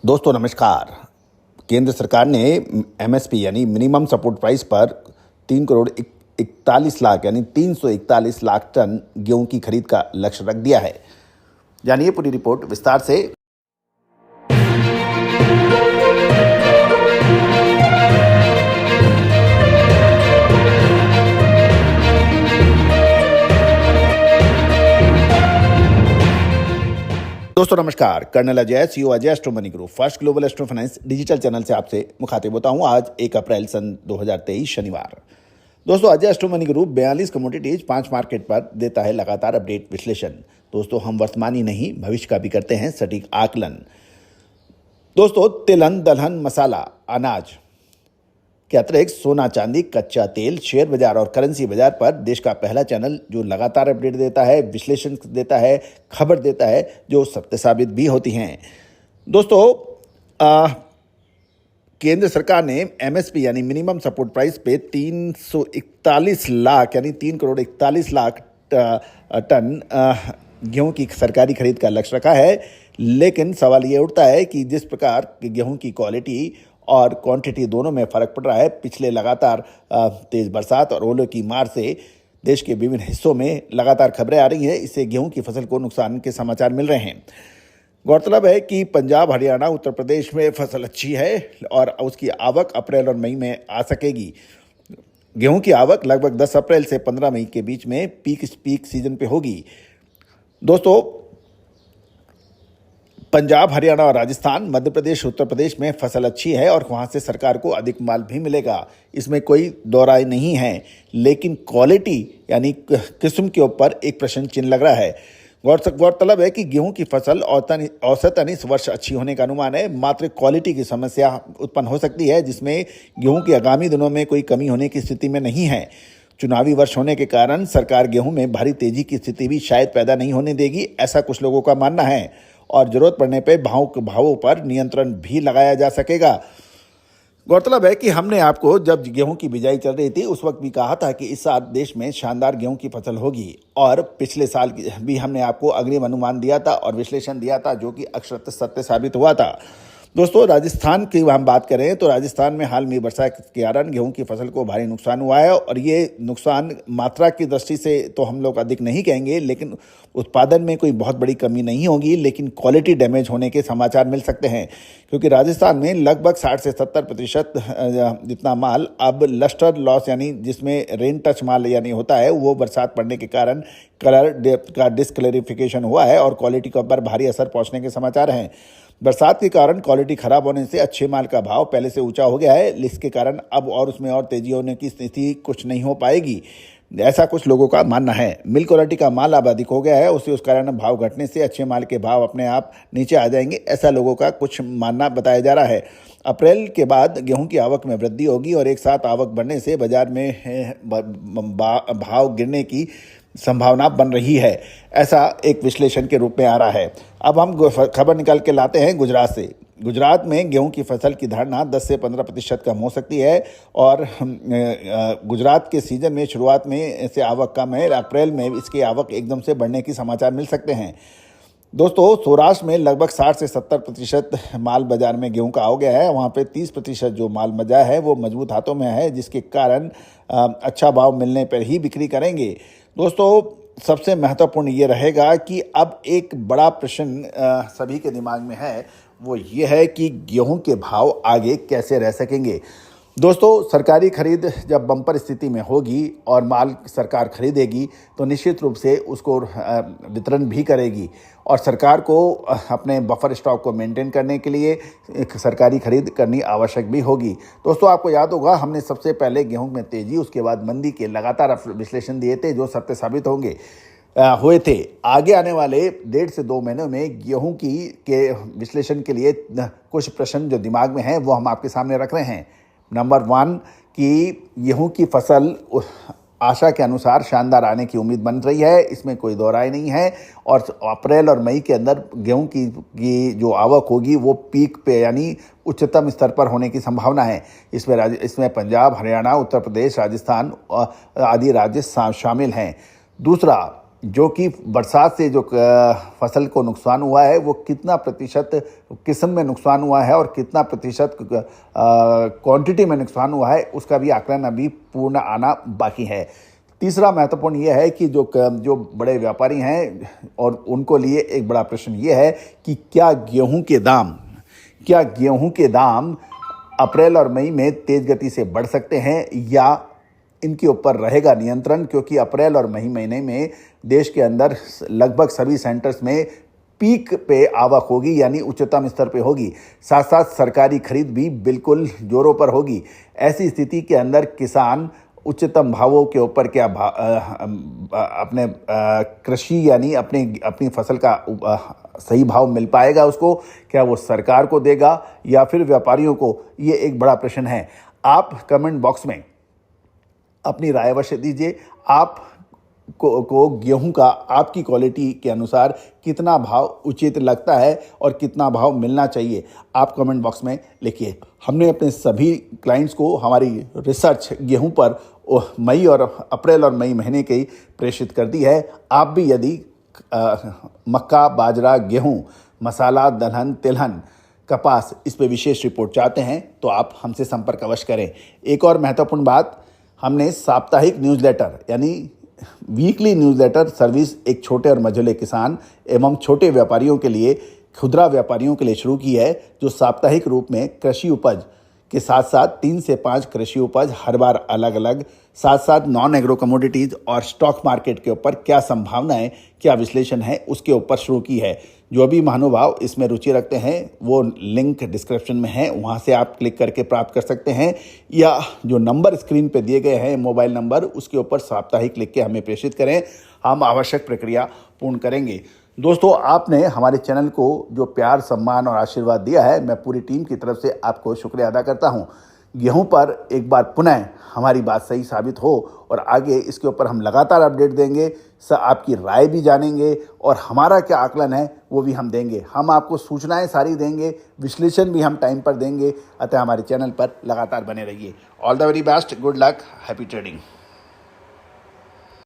दोस्तों नमस्कार। केंद्र सरकार ने एमएसपी यानी मिनिमम सपोर्ट प्राइस पर 3 करोड़ 41 लाख यानी 341 लाख टन गेहूं की खरीद का लक्ष्य रख दिया है। जानिए पूरी रिपोर्ट विस्तार से। दोस्तों नमस्कार। Colonel Ajay, CEO Ajay astro money group, first global astro finance digital channel से आपसे मुखातिब होता हूं। आज 1 अप्रैल सन 2023 शनिवार। दोस्तों Ajay astro money group 42 commodities 5 market पर देता है लगातार अपडेट विश्लेषण। दोस्तों हम वर्तमान ही नहीं भविष्य का भी करते हैं सटीक आकलन। दोस्तों तिलहन, दलहन, मसाला, अनाज के अतिरिक्त सोना, चांदी, कच्चा तेल, शेयर बाजार और करेंसी बाजार पर देश का पहला चैनल जो लगातार अपडेट देता है, विश्लेषण देता है, खबर देता है जो सत्य साबित भी होती हैं। दोस्तों केंद्र सरकार ने एमएसपी यानी मिनिमम सपोर्ट प्राइस पे 341 लाख यानी 3 करोड़ 41 लाख टन गेहूं की सरकारी खरीद का लक्ष्य रखा है। लेकिन सवाल ये उठता है कि जिस प्रकार गेहूं की क्वालिटी और क्वांटिटी दोनों में फर्क पड़ रहा है, पिछले लगातार तेज बरसात और ओलों की मार से देश के विभिन्न हिस्सों में लगातार खबरें आ रही हैं। इससे गेहूं की फसल को नुकसान के समाचार मिल रहे हैं। गौरतलब है कि पंजाब, हरियाणा, उत्तर प्रदेश में फसल अच्छी है और उसकी आवक अप्रैल और मई में आ सकेगी। गेहूं की आवक लगभग 10 अप्रैल से 15 मई के बीच में पीक सीजन पे होगी। दोस्तों पंजाब, हरियाणा और राजस्थान, मध्य प्रदेश, उत्तर प्रदेश में फसल अच्छी है और वहाँ से सरकार को अधिक माल भी मिलेगा, इसमें कोई दो राय नहीं है। लेकिन क्वालिटी यानी किस्म के ऊपर एक प्रश्न चिन्ह लग रहा है। गौरतलब है कि गेहूं की फसल औसतन इस वर्ष अच्छी होने का अनुमान है। मात्र क्वालिटी की समस्या उत्पन्न हो सकती है, जिसमें गेहूं के आगामी दिनों में कोई कमी होने की स्थिति में नहीं है। चुनावी वर्ष होने के कारण सरकार गेहूं में भारी तेजी की स्थिति भी शायद पैदा नहीं होने देगी, ऐसा कुछ लोगों का मानना है। और जरूरत पड़ने पर भावों पर नियंत्रण भी लगाया जा सकेगा। गौरतलब है कि हमने आपको जब गेहूं की बिजाई चल रही थी उस वक्त भी कहा था कि इस साल देश में शानदार गेहूं की फसल होगी, और पिछले साल भी हमने आपको अग्रिम अनुमान दिया था और विश्लेषण दिया था जो कि अक्षरशः सत्य साबित हुआ था। दोस्तों राजस्थान की हम बात करें तो राजस्थान में हाल में वर्षा के कारण गेहूं की फसल को भारी नुकसान हुआ है, और ये नुकसान मात्रा की दृष्टि से तो हम लोग अधिक नहीं कहेंगे, लेकिन उत्पादन में कोई बहुत बड़ी कमी नहीं होगी, लेकिन क्वालिटी डैमेज होने के समाचार मिल सकते हैं। क्योंकि राजस्थान में लगभग 60 से 70% जितना माल अब लस्टर लॉस यानी जिसमें रेन टच माल यानी होता है, वो बरसात पड़ने के कारण कलर का डिस्कलरिफिकेशन हुआ है और क्वालिटी के ऊपर भारी असर पहुंचने के समाचार हैं। बरसात के कारण क्वालिटी खराब होने से अच्छे माल का भाव पहले से ऊंचा हो गया है, जिसके कारण अब और उसमें और तेजी होने की स्थिति कुछ नहीं हो पाएगी, ऐसा कुछ लोगों का मानना है। मिल क्वालिटी का माल अब अधिक हो गया है, उस कारण भाव घटने से अच्छे माल के भाव अपने आप नीचे आ जाएंगे, ऐसा लोगों का कुछ मानना बताया जा रहा है। अप्रैल के बाद गेहूं की आवक में वृद्धि होगी और एक साथ आवक बढ़ने से बाजार में भाव गिरने की संभावना बन रही है, ऐसा एक विश्लेषण के रूप में आ रहा है। अब हम खबर निकाल के लाते हैं गुजरात से। गुजरात में गेहूं की फसल की धारणा 10 से 15% कम हो सकती है, और गुजरात के सीजन में शुरुआत में से आवक कम है। अप्रैल में इसकी आवक एकदम से बढ़ने की समाचार मिल सकते हैं। दोस्तों सौराष्ट्र में लगभग 60 से 70% माल बाजार में गेहूं का हो गया है। वहाँ पे 30% जो माल बाजार है वो मजबूत हाथों में है, जिसके कारण अच्छा भाव मिलने पर ही बिक्री करेंगे। दोस्तों सबसे महत्वपूर्ण ये रहेगा कि अब एक बड़ा प्रश्न सभी के दिमाग में है, वो ये है कि गेहूं के भाव आगे कैसे रह सकेंगे। दोस्तों सरकारी खरीद जब बम्पर स्थिति में होगी और माल सरकार खरीदेगी तो निश्चित रूप से उसको वितरण भी करेगी, और सरकार को अपने बफर स्टॉक को मेंटेन करने के लिए एक सरकारी खरीद करनी आवश्यक भी होगी। दोस्तों आपको याद होगा हमने सबसे पहले गेहूं में तेजी, उसके बाद मंदी के लगातार विश्लेषण दिए थे जो सत्य साबित हुए थे। आगे आने वाले 1.5 से 2 महीनों में गेहूं के विश्लेषण के लिए कुछ प्रश्न जो दिमाग में हैं वो हम आपके सामने रख रहे हैं। नंबर 1 कि गेहूं की फसल आशा के अनुसार शानदार आने की उम्मीद बन रही है, इसमें कोई दो राय नहीं है। और अप्रैल और मई के अंदर गेहूं की जो आवक होगी वो पीक पे यानी उच्चतम स्तर पर होने की संभावना है। इसमें पंजाब, हरियाणा, उत्तर प्रदेश, राजस्थान आदि राज्य शामिल हैं। दूसरा, जो कि बरसात से जो फसल को नुकसान हुआ है वो कितना प्रतिशत किस्म में नुकसान हुआ है और कितना प्रतिशत क्वांटिटी में नुकसान हुआ है, उसका भी आकलन अभी पूर्ण आना बाकी है। तीसरा महत्वपूर्ण ये है कि जो बड़े व्यापारी हैं और उनको लिए एक बड़ा प्रश्न ये है कि क्या गेहूं के दाम अप्रैल और मई में तेज गति से बढ़ सकते हैं या इनके ऊपर रहेगा नियंत्रण, क्योंकि अप्रैल और मई महीने में देश के अंदर लगभग सभी सेंटर्स में पीक पे आवक होगी, यानी उच्चतम स्तर पे होगी। साथ साथ सरकारी खरीद भी बिल्कुल जोरों पर होगी। ऐसी स्थिति के अंदर किसान उच्चतम भावों के ऊपर क्या अपने कृषि यानी अपनी फसल का सही भाव मिल पाएगा उसको, क्या वो सरकार को देगा या फिर व्यापारियों को, ये एक बड़ा प्रश्न है। आप कमेंट बॉक्स में अपनी राय अवश्य दीजिए। आप को गेहूं का आपकी क्वालिटी के अनुसार कितना भाव उचित लगता है और कितना भाव मिलना चाहिए, आप कमेंट बॉक्स में लिखिए। हमने अपने सभी क्लाइंट्स को हमारी रिसर्च गेहूं पर मई और अप्रैल और मई महीने की प्रेषित कर दी है। आप भी यदि मक्का, बाजरा, गेहूं, मसाला, दलहन, तिलहन, कपास, इस पे विशेष रिपोर्ट चाहते हैं तो आप हमसे संपर्क अवश्य करें। एक और महत्वपूर्ण बात, हमने साप्ताहिक न्यूज़लेटर यानी वीकली न्यूज़लेटर सर्विस एक छोटे और मझोले किसान एवं छोटे व्यापारियों के लिए, खुदरा व्यापारियों के लिए शुरू की है, जो साप्ताहिक रूप में कृषि उपज के साथ साथ 3 से 5 कृषि उपज हर बार अलग अलग, साथ साथ नॉन एग्रो कमोडिटीज़ और स्टॉक मार्केट के ऊपर क्या संभावनाएं, क्या विश्लेषण है, उसके ऊपर शुरू की है। जो भी महानुभाव इसमें रुचि रखते हैं वो लिंक डिस्क्रिप्शन में है, वहां से आप क्लिक करके प्राप्त कर सकते हैं, या जो नंबर स्क्रीन पे दिए गए हैं मोबाइल नंबर, उसके ऊपर साप्ताहिक लिख के हमें प्रेषित करें, हम आवश्यक प्रक्रिया पूर्ण करेंगे। दोस्तों, आपने हमारे चैनल को जो प्यार, सम्मान और आशीर्वाद दिया है, मैं पूरी टीम की तरफ से आपको शुक्रिया अदा करता हूं। गेहूं पर एक बार पुनः हमारी बात सही साबित हो और आगे इसके ऊपर हम लगातार अपडेट देंगे, आपकी राय भी जानेंगे और हमारा क्या आकलन है वो भी हम देंगे। हम आपको सूचनाएं सारी देंगे, विश्लेषण भी हम टाइम पर देंगे। अतः हमारे चैनल पर लगातार बने रहिए। All the very best, good luck, happy trading.